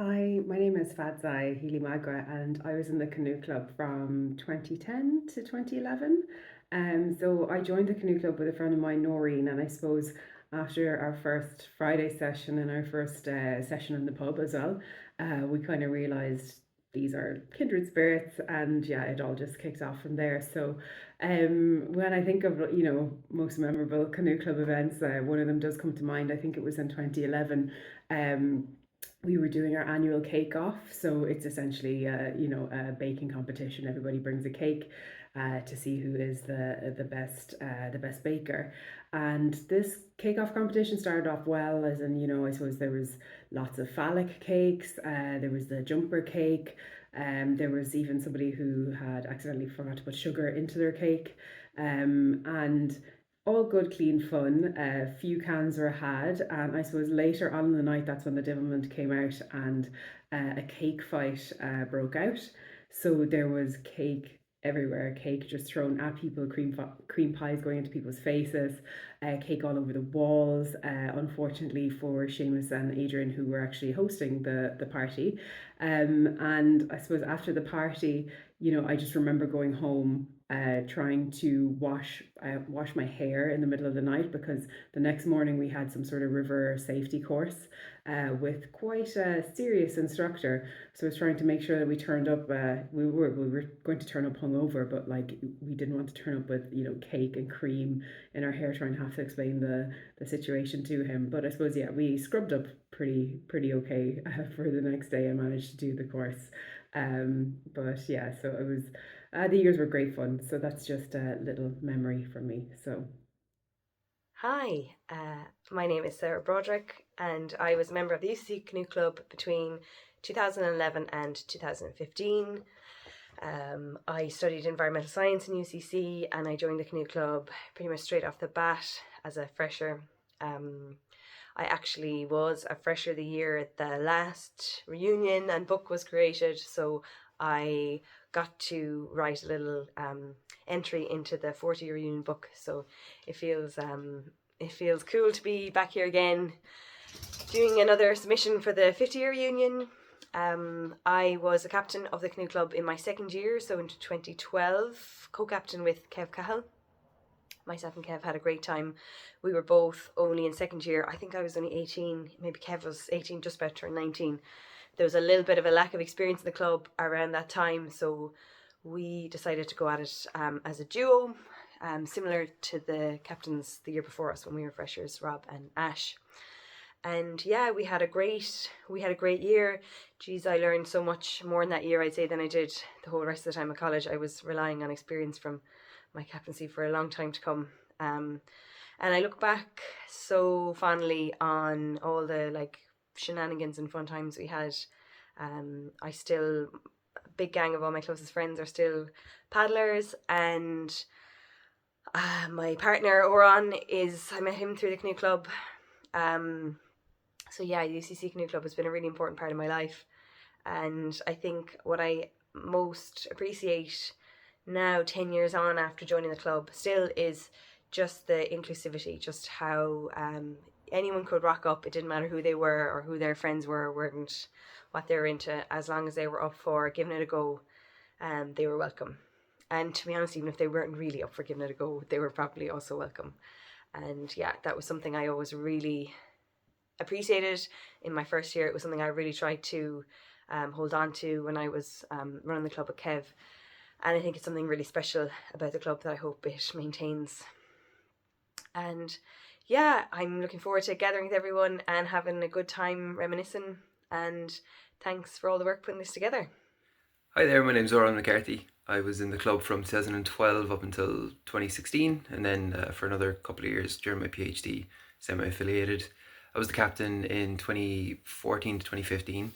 Hi, my name is Fadzai Healy Magra, and I was in the Canoe Club from 2010 to 2011. So I joined the Canoe Club with a friend of mine, Noreen, and I suppose after our first Friday session and our first session in the pub as well, we kind of realised these are kindred spirits, and yeah, it all just kicked off from there. So when I think of, most memorable Canoe Club events, one of them does come to mind. I think it was in 2011. Um, we were doing our annual cake off. So it's essentially, a baking competition. Everybody brings a cake to see who is the best baker. And this cake off competition started off well, as in, I suppose there was lots of phallic cakes. There was the jumper cake. There was even somebody who had accidentally forgot to put sugar into their cake. And all good, clean fun. A few cans were had, and I suppose later on in the night, that's when the devilment came out, and a cake fight broke out. So there was cake everywhere, cake just thrown at people, cream pies going into people's faces, cake all over the walls. Unfortunately for Seamus and Adrian, who were actually hosting the party, and I suppose after the party, I just remember going home, trying to wash my hair in the middle of the night, because the next morning we had some sort of river safety course with quite a serious instructor. So I was trying to make sure that we turned up. We were going to turn up hungover, but like we didn't want to turn up with cake and cream in our hair, trying to have to explain the situation to him. But I suppose, yeah, we scrubbed up pretty okay for the next day and managed to do the course. But yeah, so it was, the years were great fun. So that's just a little memory from me. So Hi, my name is Sarah Broderick, and I was a member of the UCC Canoe Club between 2011 and 2015. I studied environmental science in UCC, and I joined the Canoe Club pretty much straight off the bat as a fresher. I actually was a fresher the year at the last reunion and book was created, so I got to write a little entry into the 40 reunion book. So it feels it feels cool to be back here again doing another submission for the 50-year reunion. I was a captain of the Canoe Club in my second year, so in 2012, co-captain with Kev Cahill. Myself and Kev had a great time. We were both only in second year. I think I was only 18, maybe Kev was 18, just about turned 19. There was a little bit of a lack of experience in the club around that time, so we decided to go at it as a duo, similar to the captains the year before us when we were freshers, Rob and Ash. And yeah, we had a great year. Geez, I learned so much more in that year, I'd say, than I did the whole rest of the time at college. I was relying on experience from my captaincy for a long time to come. And I look back so fondly on all the like shenanigans and fun times we had. I still, a big gang of all my closest friends are still paddlers, and my partner Oran I met him through the Canoe Club. So yeah, the UCC Canoe Club has been a really important part of my life, and I think what I most appreciate now, 10 years on after joining the club, still is just the inclusivity, just how anyone could rock up. It didn't matter who they were or who their friends were, weren't what they were into, as long as they were up for giving it a go, they were welcome. And to be honest, even if they weren't really up for giving it a go, they were probably also welcome. And yeah, that was something I always really appreciated in my first year. It was something I really tried to hold on to when I was running the club with Kev. And I think it's something really special about the club that I hope it maintains. And yeah, I'm looking forward to gathering with everyone and having a good time reminiscing. And thanks for all the work putting this together. Hi there, my name's Oran McCarthy. I was in the club from 2012 up until 2016, and then for another couple of years during my PhD, semi-affiliated. I was the captain in 2014 to 2015,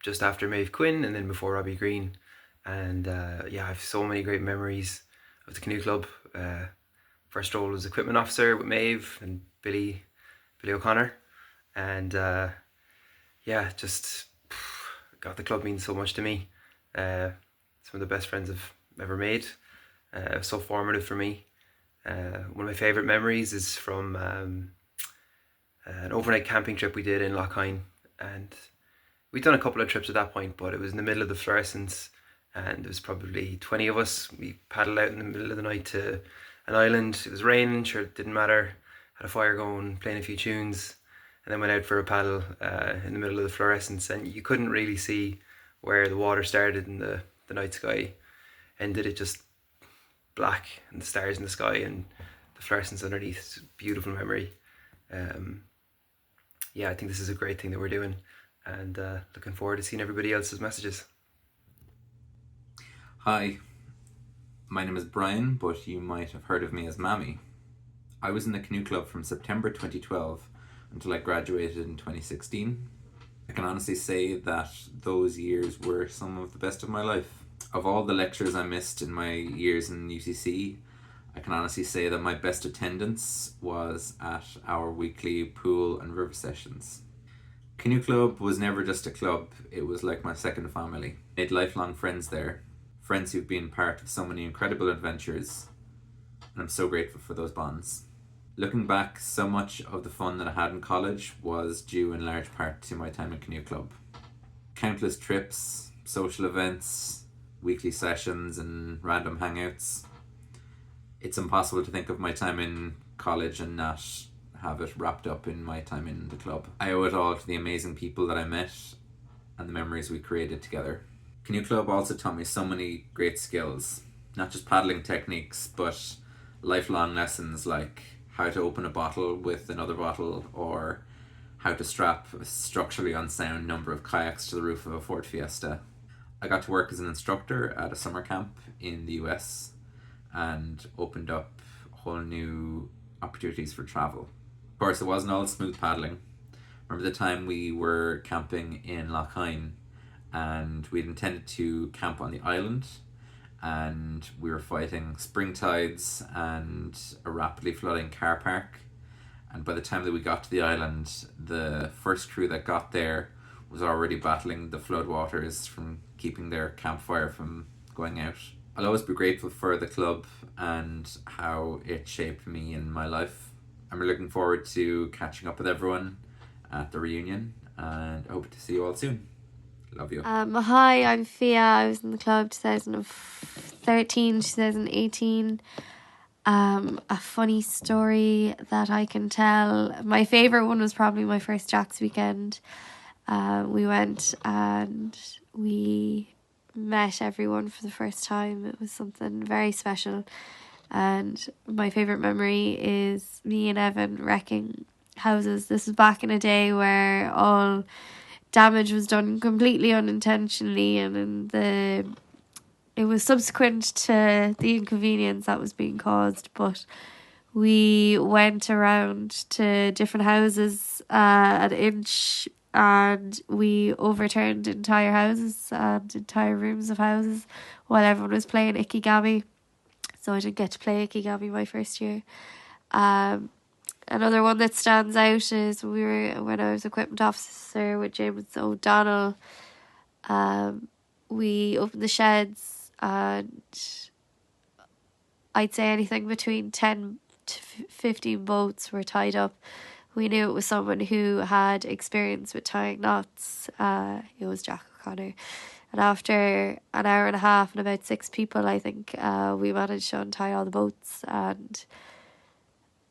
just after Maeve Quinn and then before Robbie Green. And yeah, I have so many great memories of the canoe club. First role was equipment officer with Maeve and Billy O'Connor, and yeah, just God, the club means so much to me. Some of the best friends I've ever made. So formative for me. One of my favourite memories is from an overnight camping trip we did in Lochine, and we'd done a couple of trips at that point, but it was in the middle of the fluorescence, and there was probably 20 of us. We paddled out in the middle of the night to an island. It was raining, sure, it didn't matter. Had a fire going, playing a few tunes, and then went out for a paddle in the middle of the fluorescence, and you couldn't really see where the water started and the night sky ended. It just black and the stars in the sky and the fluorescence underneath. It's a beautiful memory. Yeah, I think this is a great thing that we're doing, and looking forward to seeing everybody else's messages. Hi, my name is Brian, but you might have heard of me as Mammy. I was in the Canoe Club from September 2012 until I graduated in 2016. I can honestly say that those years were some of the best of my life. Of all the lectures I missed in my years in UCC, I can honestly say that my best attendance was at our weekly pool and river sessions. Canoe Club was never just a club, it was like my second family. I made lifelong friends there, friends who've been part of so many incredible adventures, and I'm so grateful for those bonds. Looking back, so much of the fun that I had in college was due in large part to my time in Canoe Club. Countless trips, social events, weekly sessions and random hangouts. It's impossible to think of my time in college and not have it wrapped up in my time in the club. I owe it all to the amazing people that I met and the memories we created together. Canoe Club also taught me so many great skills, not just paddling techniques, but lifelong lessons like how to open a bottle with another bottle, or how to strap a structurally unsound number of kayaks to the roof of a Ford Fiesta. I got to work as an instructor at a summer camp in the US and opened up whole new opportunities for travel. Of course, it wasn't all smooth paddling. Remember the time we were camping in Lochine and we'd intended to camp on the island, and we were fighting spring tides and a rapidly flooding car park. And by the time that we got to the island, the first crew that got there was already battling the flood waters from keeping their campfire from going out. I'll always be grateful for the club and how it shaped me in my life. I'm looking forward to catching up with everyone at the reunion, and I hope to see you all soon. Love you. Hi, I'm Fia. I was in the club 2013, 2018. A funny story that I can tell. My favourite one was probably my first Jack's weekend. We went and we met everyone for the first time. It was something very special. And my favourite memory is me and Evan wrecking houses. This was back in a day where all damage was done completely unintentionally, and it was subsequent to the inconvenience that was being caused. But we went around to different houses an inch, and we overturned entire houses and entire rooms of houses while everyone was playing Ikigami. So I didn't get to play Ikigami my first year. Another one that stands out is when I was equipment officer with James O'Donnell. We opened the sheds, and I'd say anything between 10 to 15 boats were tied up. We knew it was someone who had experience with tying knots. It was Jack O'Connor. And after an hour and a half and about 6 people, I think, we managed to untie all the boats. And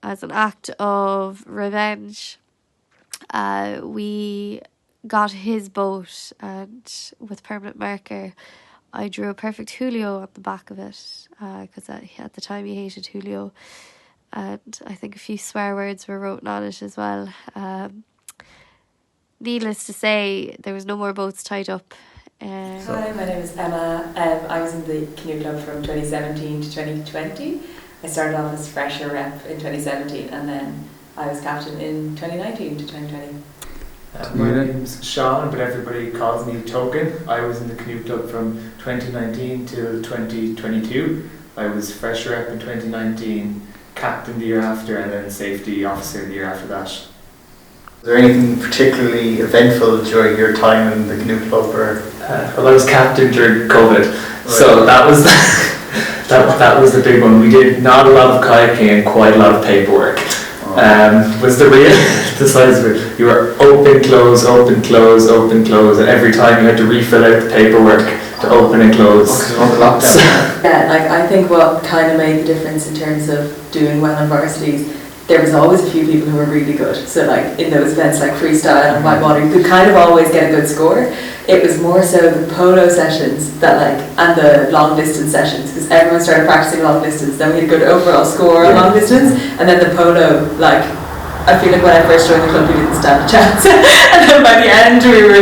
as an act of revenge, we got his boat, and with permanent marker, I drew a perfect Julio on the back of it, because at the time he hated Julio. And I think a few swear words were written on it as well. Needless to say, there was no more boats tied up. Hi, my name is Emma. I was in the Canoe Club from 2017 to 2020. I started off as fresher rep in 2017, and then I was captain in 2019 to 2020. My name's Sean, but everybody calls me Token. I was in the Canoe Club from 2019 till 2022. I was fresher rep in 2019, captain the year after, and then safety officer the year after that. Was there anything particularly eventful during your time in the Canoe Club? Well, I was captain during COVID, so that was that was the big one. We did not a lot of kayaking and quite a lot of paperwork. Was the real the size of it. You were open, close, open, close, open, close, and every time you had to refill out the paperwork to open and close. Yeah, like I think what kind of made the difference in terms of doing well in varsities, there was always a few people who were really good. So like in those events like freestyle and whitewater, you could kind of always get a good score. It was more so the polo sessions that and the long distance sessions, because everyone started practicing long distance. Then we had a good overall score on long distance, and then the polo, I feel like when I first joined the club, we didn't stand a chance. And then by the end, we were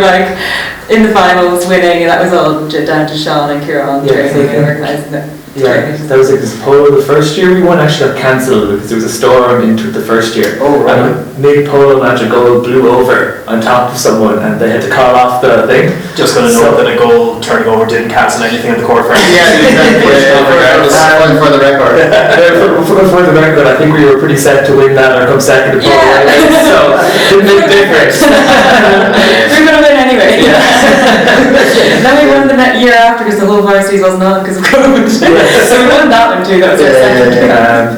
in the finals winning, and that was all down to Sean and Kieran training and organising it. Yeah, that was this polo. The first year we won actually got cancelled because there was a storm into the first year. Oh, right. And a big polo match, a goal blew over on top of someone, and they had to call off the thing. Just going to note that a goal turning over didn't cancel anything on the court. Yeah, exactly. For the record. For the record, I think we were pretty set to win that or come second to polo. Yeah. So didn't make a difference. We would have been anyway. Yeah. Then we won the year after because the whole varsity wasn't on because of COVID. So we won that one too. That was our second.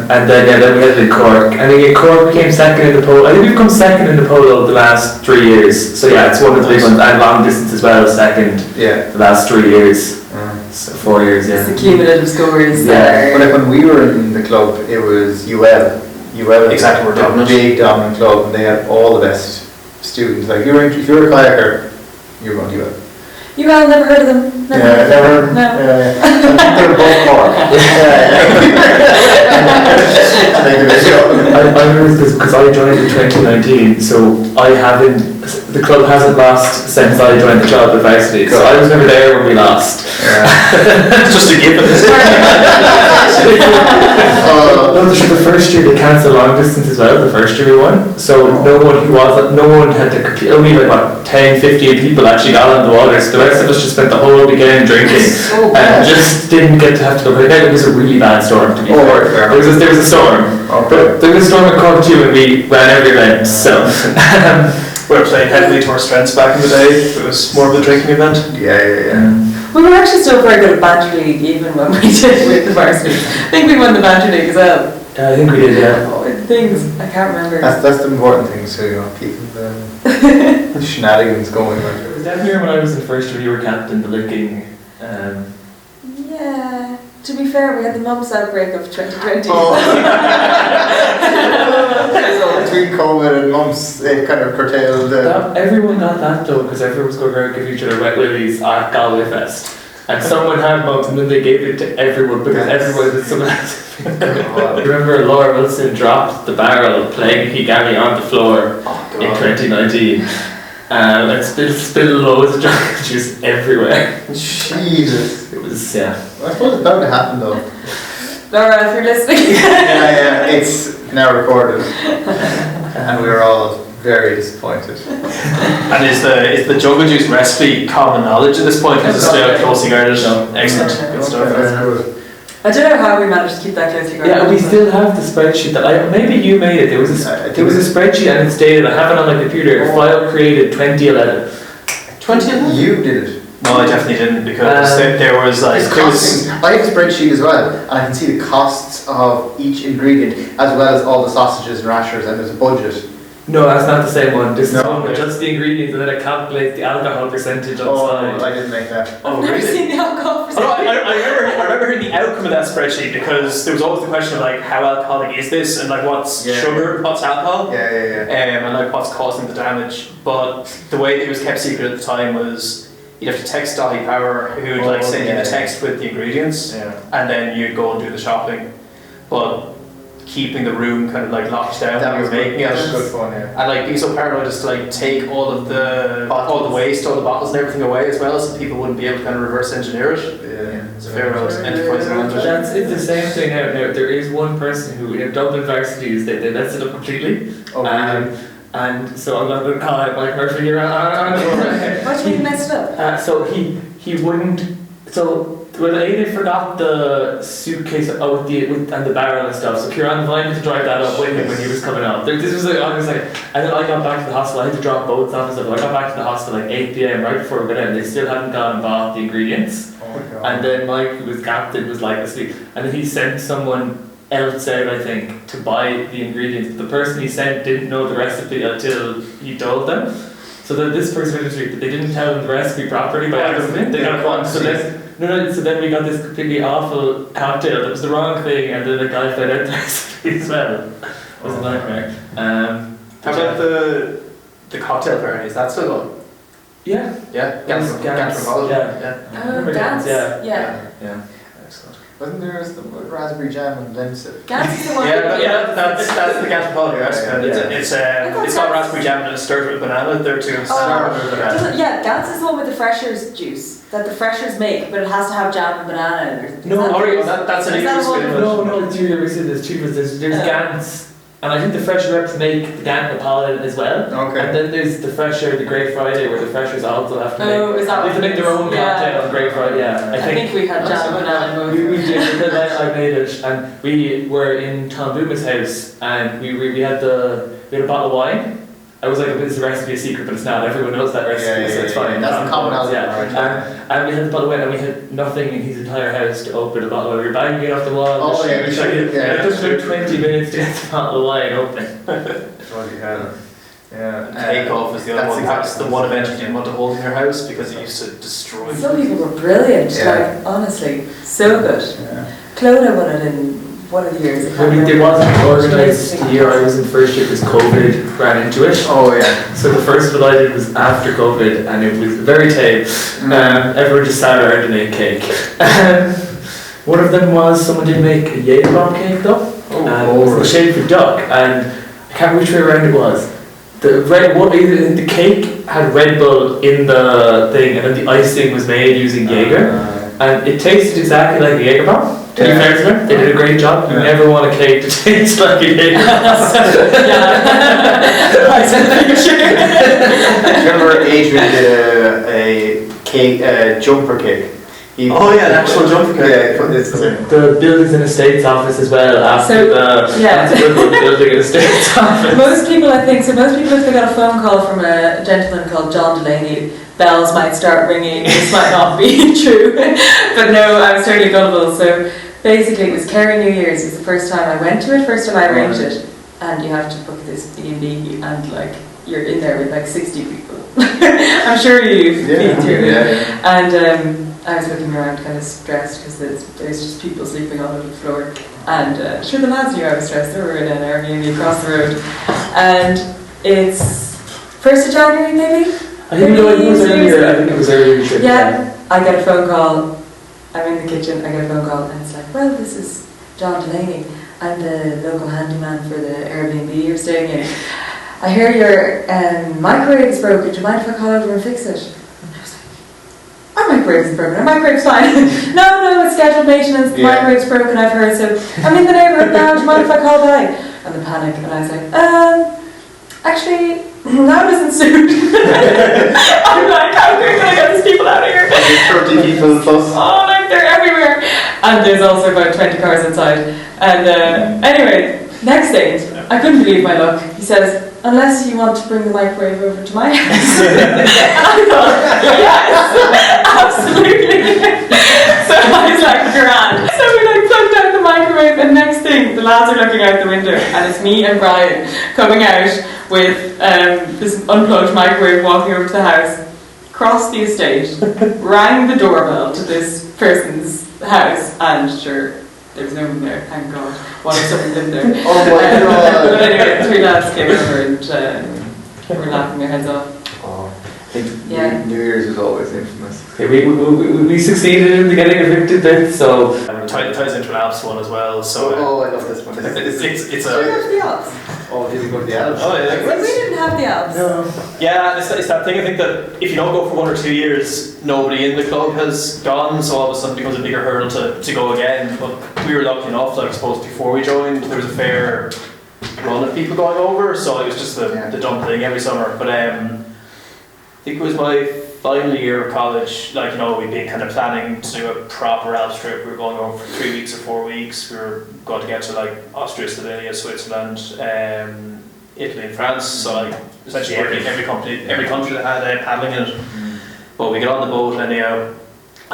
And then we had it in Cork. And then Cork became second in the polo. I think we've come second in the polo the last 3 years. So yeah, it's one of the big ones. And long distance as well, second. Yeah. The last 3 years. So 4 years. Yeah. It's the cumulative scores. Yeah. But when we were in the club, it was UL. Exactly, we're dominant. Big dominant club, and they had all the best students. Like if you were a kayaker, you were going to UL. You all never heard of them? Never. No. They were both Cork. I remember this because I joined in 2019, so the club hasn't lost since I joined the club at varsity, so I was never there when we lost. It's just a given. The first year they cancelled long distance as well, the first year we won, so no one had to compete. Only 10, 15 people actually got on the water, so the rest of us just spent the whole weekend drinking and just didn't get to have to go. But it was a really bad storm, to be fair. There was a storm, but there was a storm in Cork too, and we ran every event. So we were playing heavily to our strengths back in the day. It was more of a drinking event. Yeah. We were actually still very good at banter league even when we did with the varsity. I think we won the banter league as well. I think we did, yeah. Things I can't remember. That's the important thing, so keeping the shenanigans going. It was down here when I was in first year, you were captain, the linking. Yeah. To be fair, we had the mumps outbreak of 2020. So between COVID and mumps, it kind of curtailed. Everyone got that though, because everyone was going around giving each other wet willies at Galway Fest. And someone had mumps, and then they gave it to everyone because everyone did someone else. Remember Laura Wilson dropped the barrel playing Higami on the floor in 2019. And spilled loads of chocolate juice everywhere. Jesus. It was, yeah. I suppose it's bound to happen though. Laura, if you're listening. Yeah, it's now recorded. And we were all very disappointed. And is the jungle juice recipe common knowledge at this point? Is it still closely guarded? No. Excellent. Good stuff. I don't know how we managed to keep that closely guarded. Yeah, we still have the spreadsheet that maybe you made it. There was a spreadsheet and it's dated. I have it on my computer. File created 2011. 2011? You did it. No, I definitely didn't because there was I have a spreadsheet as well, and I can see the costs of each ingredient as well as all the sausages and rashers, and there's a budget. No, that's not the same one. This is one with just the ingredients, and then it calculates the alcohol percentage on the side. I didn't make that. I've never seen the alcohol percentage. I remember hearing the outcome of that spreadsheet because there was always the question of how alcoholic is this, and what's sugar, what's alcohol, and what's causing the damage. But the way it was kept secret at the time was you'd have to text Dolly Power, who would send you the text with the ingredients, and then you'd go and do the shopping. But keeping the room kind of locked down when you're making it. That was good fun, And being so paranoid as to take all of the waste, all the bottles and everything away as well, so people wouldn't be able to kind of reverse engineer it. It's a fair old enterprise around it. It's the same thing now. There is one person who in Dublin varsities they messed it up completely. And so I'm not going to call out Mike Murphy here. What do you mean messed up? So he wouldn't. So they forgot the suitcase and the barrel and stuff. So Kieran invited to drive that up with him when he was coming up. This was and then I got back to the hospital. I had to drop boats off and stuff. I got back to the hospital 8 p.m. right before we got in. They still hadn't gone and bought the ingredients. And then Mike, who was captain, was asleep. And then he sent someone outside, I think, to buy the ingredients. The person he sent didn't know the recipe until he told them. So that this person but they didn't tell them the recipe properly by accident. They got caught. So then we got this completely awful cocktail that was the wrong thing, and then the guy found out the recipe as well. It was a nightmare. How about the cocktail party? Is that still on? Yeah. Yeah. Gans. Oh, Gans. Yeah. Excellent. Wasn't there the raspberry jam and lemon? Gans is the one. That's the Gantropoli, right? It's got raspberry jam and it's stirred with banana there too. Gans is the one with the freshers juice that the freshers make, but it has to have jam and banana in it. That's an English spin. No, it's you ever seen there's two. There's Gans. And I think the fresh reps make the Gant Napoleon as well. Okay. And then there's the fresher, the Great Friday, where the freshers also have to make. Oh, is that they have to make their own cocktail on Great Friday. Yeah, I think we had jam and banana. We did because I made it, and we were in Tom Booma's house, and we had a bottle of wine. I was like, this is a recipe a secret, but it's not. Everyone knows that recipe, so it's fine. That's the commonality. And we had the bottle of wine, and we had nothing in his entire house to open a bottle of wine. We were banging it off the wall. It took about 20 minutes to get the bottle of wine open. Takeoff is the other one. That's the one event you didn't want to hold in your house because it used to destroy. Some people were brilliant. Like honestly, so good. Clodagh won it in one of the years. It wasn't organised the year I was in first year because COVID ran into it. Oh yeah. So the first one I did was after COVID, and it was very tame. Everyone just sat around and ate cake. One of them was someone did make a Jaeger bomb cake though. It was shaped of duck, and I can't remember which way around it was. The cake had Red Bull in the thing, and then the icing was made using Jaeger, and it tasted exactly like a Jaeger bomb. To be fair to them, they did a great job. You never want a cake to taste like a Jaeger bomb. Remember Adrian did a cake, jumper cake. The actual jumper cake. The buildings and estates office as well. After that's a good one, building and estates office. Most people, if they got a phone call from a gentleman called John Delaney, bells might start ringing. This might not be true, but no, I was totally gullible. So basically, it was Kerry New Year's. It was the first time I went to it. First time I arranged it, and you have to book this B&B, and you're in there with 60 people. I'm sure you've been through it. And I was looking around kind of stressed because there's just people sleeping all over the floor. And sure, the lads knew I was stressed. They were in an Airbnb across the road. And it's 1st of January, maybe? I think it was earlier. I think it was earlier. Yeah, I get a phone call. I'm in the kitchen. I get a phone call, and it's like, well, this is John Delaney. I'm the local handyman for the Airbnb you're staying in. I hear your microwave is broken. Do you mind if I call over and fix it? Our microwave is broken. Our microwave's fine. No, it's scheduled maintenance. The microwave's broken, I've heard. So I'm in the neighbourhood now. Do you mind if I call back? And the panic. And I was like, actually, that doesn't suit. I'm like, how quick can I get these people out of here? 30 people plus. Oh, they're everywhere. And there's also about 20 cars outside. And anyway, next thing, I couldn't believe my luck. He says, unless you want to bring the microwave over to my house. And I thought, yes, absolutely. So I was like, grand. So we plugged out the microwave, and next thing, the lads are looking out the window, and it's me and Brian coming out with this unplugged microwave, walking over to the house, crossed the estate, rang the doorbell to this person's house, and sure, there was no one there, thank God. What if someone lived there? Oh my God. But anyway, the 3 lads came over and were laughing their heads off. Oh, I think New Year's is always infamous. Okay, we succeeded in getting evicted then, so... It ties into an Alps one as well, so... I love this one. It's Did you go to the Alps? Oh, did you go to the Alps? Oh, yeah. We didn't have the Alps. No. Yeah, it's that thing, I think that if you don't go for 1 or 2 years, nobody in the club has gone, so all of a sudden it becomes a bigger hurdle to go again. But we were lucky enough, I suppose, before we joined, there was a fair run of people going over, so it was just the dumb thing every summer. But I think it was my final year of college, we'd been kind of planning to do a proper Alps trip. We were going over for 3 weeks or 4 weeks. We were going to get to Austria, Slovenia, Switzerland, Italy and France. So essentially every country that had paddling in it. But we got on the boat anyhow,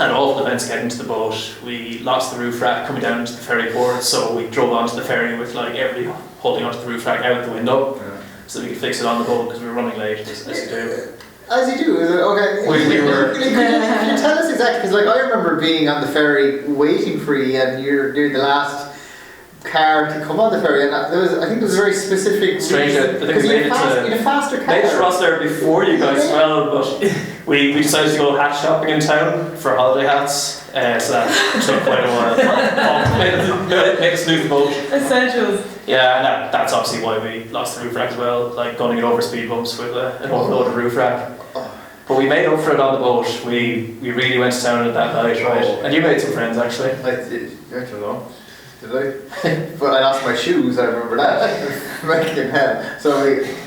and awful events getting to the boat. We lost the roof rack coming down to the ferry port, so we drove onto the ferry with like everybody holding onto the roof rack out the window, so we could fix it on the boat because we were running late, as you do. As you do, okay. We were. Can you tell us exactly? Because like I remember being on the ferry waiting for you, and you're the last car to come on the ferry, and I think there was a very specific. Strange. I think we made it in a faster car. Made it to us there before you guys as well, but we decided to go hat shopping in town for holiday hats, so that took quite a while. Make us lose the boat. Essentials. Yeah, and that's obviously why we lost the roof rack as well, like gunning it over speed bumps with an overloaded roof rack. But we made up for it on the boat. We really went to town that night, right? And you made some friends actually. I don't know. Did I? But I lost my shoes, I remember that. Fucking hell. So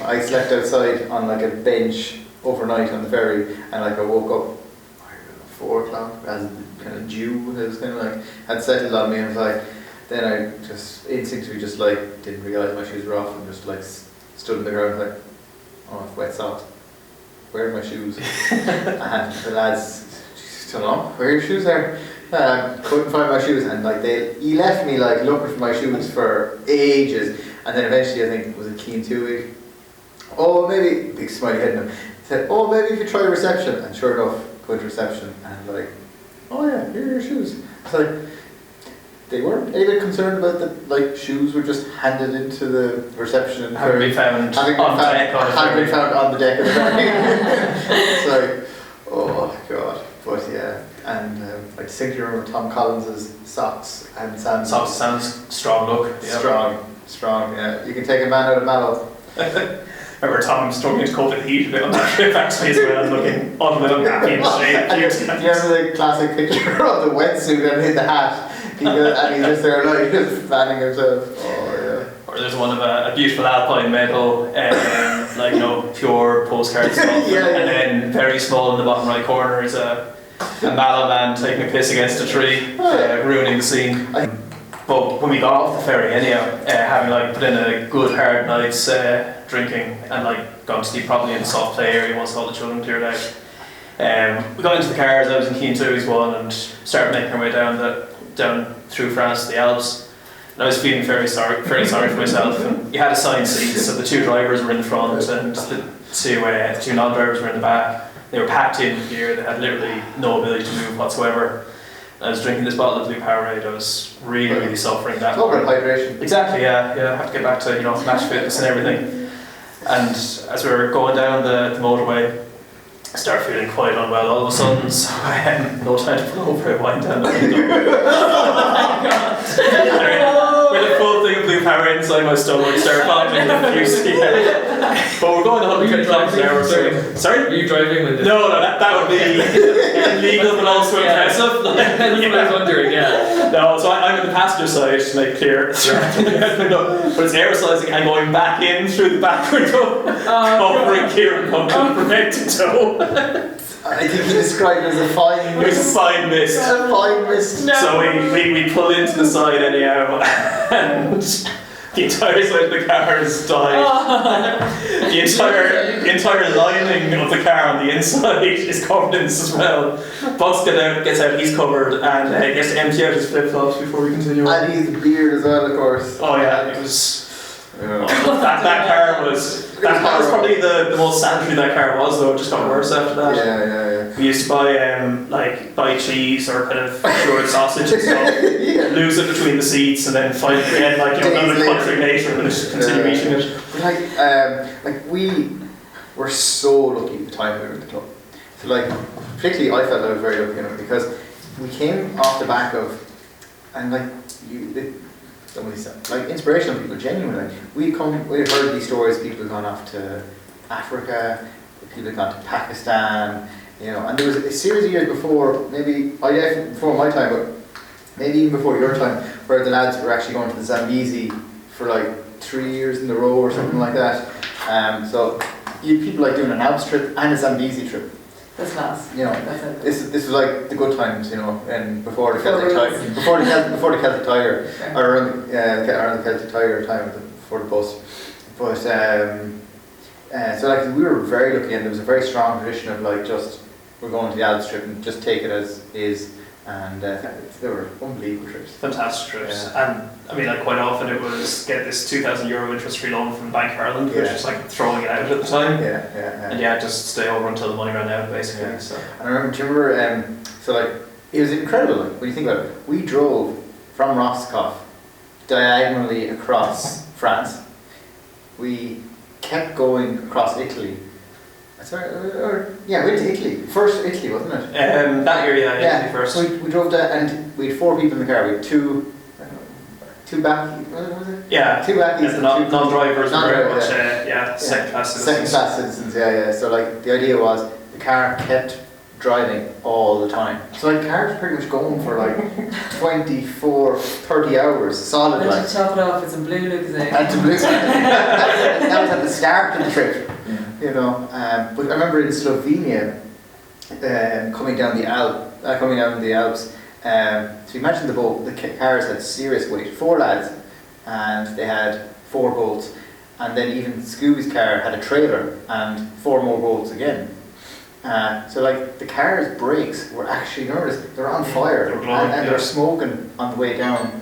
I slept outside on like a bench overnight on the ferry, and like I woke up, I don't know, 4 o'clock, as kind of dew, it was kind of like, had settled on me, and like, then I just instinctively just like, didn't realise my shoes were off, and just like stood in the ground like, oh, wet socks. Where are my shoes? And the lads, don't know, where are your shoes there? Couldn't find my shoes, and like he left me like looking for my shoes for ages, and then eventually I think was it Keen Tui? Oh, maybe big smiley head on him. Said, oh, maybe you could try reception, and sure enough, went to reception, and like, oh yeah, here are your shoes. It's like they weren't a bit concerned about that, like shoes were just handed into the reception. Having been found on the deck of the ferry. It's like, oh god, but yeah. And I distinctly remember Tom Collins's socks and Sam's. Socks sounds strong look. Yeah. Strong, yeah. You can take a man out of mallow. Remember Tom struggling to cope with the heat a bit on that trip actually as well, looking unhappy in the shade. Do you remember the classic picture of the wetsuit and the hat? And he's just there like just fanning himself. Oh yeah. Or there's one of a beautiful alpine medal, like pure postcard stuff, and then very small in the bottom right corner is a mallow man taking a piss against a tree, ruining the scene. But when we got off the ferry anyhow, having like put in a good hard night's drinking and like gone to sleep probably in the soft play area once all the children cleared out, we got into the cars. I was in Keen Tui's one and started making our way down through France to the Alps. And I was feeling very sorry for myself. And you had assigned seats, so the 2 drivers were in the front and the two non-drivers were in the back. They were packed in with gear. They had literally no ability to move whatsoever. I was drinking this bottle of Blue Powerade. I was really suffering that. Talk about hydration. Exactly, yeah. I have to get back to match fitness and everything. And as we were going down the motorway, I started feeling quite unwell all of a sudden. So I had no time to pull over. I wind down the window. Oh my god! With a full thing of Blue Powerade inside my stomach, started vomiting profusely. But we're going 120 kilometers an hour. Sorry? Are you driving with this? No, that would be illegal but also impressive. That's what I was wondering, yeah. No, so I'm in the passenger side to make clear. But it's aerosolizing and going back in through the back window, covering Kieran Pumpkin from head to toe. I think he described it as a fine mist. It was a fine mist. A fine mist. No. So we pull into the side anyhow, and the entire side of the car is died. The entire lining of the car on the inside is covered in this as well. Bugs gets out, he's covered, and he gets to empty out his flip-flops before we continue on. And he's beard as well, of course. Oh yeah, it was... That car was probably the most sanitary that car was, though. It just got worse after that. Yeah. We used to buy cheese or kind of cured sausage and stuff, lose it between the seats, and then find it again another country later and just continue eating it. Like we were so lucky at the time we were in the club. So particularly I felt I was very lucky because we came off the back of, and inspirational people, genuinely. We'd heard these stories, people had gone off to Africa, people had gone to Pakistan, and there was a series of years before, before my time, but maybe even before your time, where the lads were actually going to the Zambezi for 3 years in a row or something like that. So you had people doing an Alps trip and a Zambezi trip. That's class. This was like the good times, and before the Celtic Tiger, before the Celtic Tiger, or around the Celtic Tiger time, before the bus. But so we were very lucky, and there was a very strong tradition of just we're going to the Alps trip and just take it as is. And they were unbelievable trips. Fantastic trips. And I mean, like, quite often it was get this €2,000 interest-free loan from the Bank of Ireland, which was like throwing it out at the time. And just stay over until the money ran out, basically. So. And I remember, do you remember, so like, it was incredible, like, when you think about it. We drove from Roscoff diagonally across France. We kept going across Italy. We went to Italy. First Italy, wasn't it? That year, Italy first. So we drove that, and we had 4 people in the car. We had two back. What was it? Yeah. Two backies. Yeah, non-drivers. Non-drivers. Second class citizens. Second class citizens. Yeah. So like the idea was the car kept driving all the time. So like the car was pretty much going for like 24, 30 hours solid. And like. to top it off with some blue looks in. And some blue. That was at the start of the trip. You know, but I remember in Slovenia, coming down the Alps. So imagine the boat. The cars had serious weight. 4 lads, and they had 4 boats, and then even Scooby's car had a trailer and 4 more boats again. So like the car's brakes were actually, they're on fire, They're blowing, and they're smoking on the way down